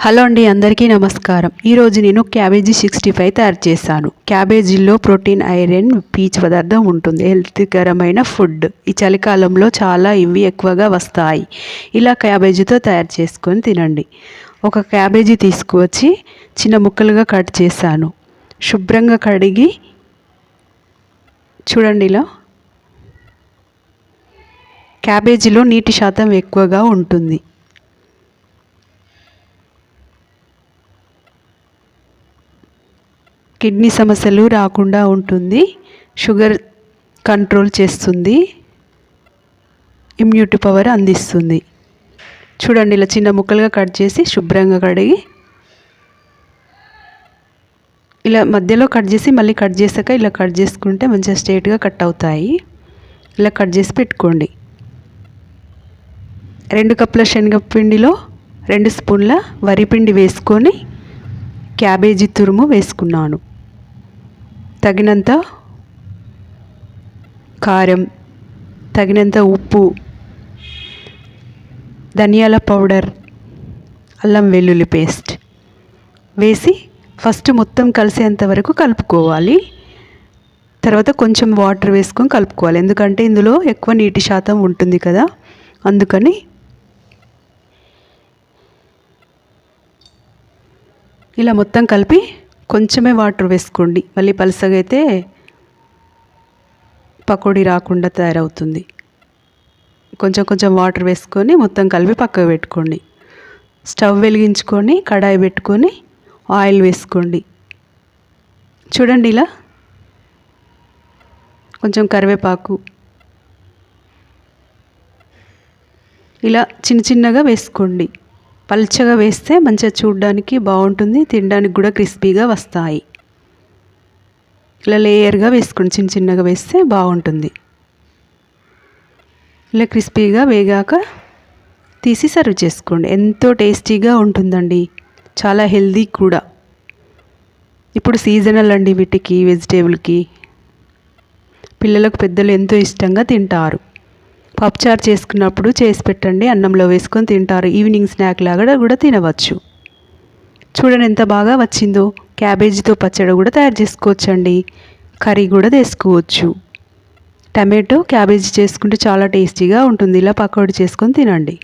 Hello అండి, అందరికీ నమస్కారం. ఈరోజు నేను క్యాబేజీ 65 తయారు చేశాను. క్యాబేజీలో ప్రోటీన్, ఐరన్, పీచు పదార్థం ఉంటుంది. హెల్త్కరమైన ఫుడ్. ఈ చలికాలంలో చాలా ఇవి ఎక్కువగా వస్తాయి. ఇలా క్యాబేజీతో తయారు చేసుకొని తినండి. ఒక క్యాబేజీ తీసుకువచ్చి చిన్న ముక్కలుగా కట్ చేశాను. శుభ్రంగా కడిగి చూడండి, ఇలా క్యాబేజీలో నీటి శాతం ఎక్కువగా ఉంటుంది. కిడ్నీ సమస్యలు రాకుండా ఉంటుంది. షుగర్ కంట్రోల్ చేస్తుంది. ఇమ్యూనిటీ పవర్ అందిస్తుంది. చూడండి, ఇలా చిన్న ముక్కలుగా కట్ చేసి శుభ్రంగా కడిగి ఇలా మధ్యలో కట్ చేసి మళ్ళీ కట్ చేసాక ఇలా కట్ చేసుకుంటే మంచిగా స్ట్రైట్గా కట్ అవుతాయి. ఇలా కట్ చేసి పెట్టుకోండి. 2 కప్పుల శనగపిండిలో 2 స్పూన్ల వరిపిండి వేసుకొని క్యాబేజీ తురుము వేసుకున్నాను. తగినంత కారం, తగినంత ఉప్పు, ధనియాల పౌడర్, అల్లం వెల్లుల్లి పేస్ట్ వేసి ఫస్ట్ మొత్తం కలిసేంత వరకు కలుపుకోవాలి. తర్వాత కొంచెం వాటర్ వేసుకొని కలుపుకోవాలి, ఎందుకంటే ఇందులో ఎక్కువ నీటి శాతం ఉంటుంది కదా, అందుకని. ఇలా మొత్తం కలిపి కొంచెమే వాటర్ వేసుకోండి, మళ్ళీ పలసగా అయితే పకోడీ రాకుండా తయారవుతుంది. కొంచెం కొంచెం వాటర్ వేసుకొని మొత్తం కలిపి పక్కకు పెట్టుకోండి. స్టవ్ వెలిగించుకొని కడాయి పెట్టుకొని ఆయిల్ వేసుకోండి. చూడండి, ఇలా కొంచెం కరివేపాకు ఇలా చిన్న చిన్నగా వేసుకోండి. పల్చగా వేస్తే మంచిగా చూడడానికి బాగుంటుంది, తినడానికి కూడా క్రిస్పీగా వస్తాయి. ఇలా లేయర్గా వేసుకోండి, చిన్న చిన్నగా వేస్తే బాగుంటుంది. ఇలా క్రిస్పీగా వేగాక తీసి సర్వ్ చేసుకోండి. ఎంతో టేస్టీగా ఉంటుందండి, చాలా హెల్దీ కూడా. ఇప్పుడు సీజనల్ అండి వీటికి, వెజిటేబుల్కి. పిల్లలకు, పెద్దలు ఎంతో ఇష్టంగా తింటారు. పప్పుచారు చేసుకున్నప్పుడు చేసి పెట్టండి, అన్నంలో వేసుకొని తింటారు. ఈవినింగ్ స్నాక్ లాగా కూడా తినవచ్చు. చూడండి ఎంత బాగా వచ్చిందో. క్యాబేజీతో పచ్చడి కూడా తయారు చేసుకోవచ్చండి, కర్రీ కూడా చేసుకోవచ్చు. టమాటో క్యాబేజీ చేసుకుంటే చాలా టేస్టీగా ఉంటుంది. ఇలా పకోడీ చేసుకొని తినండి.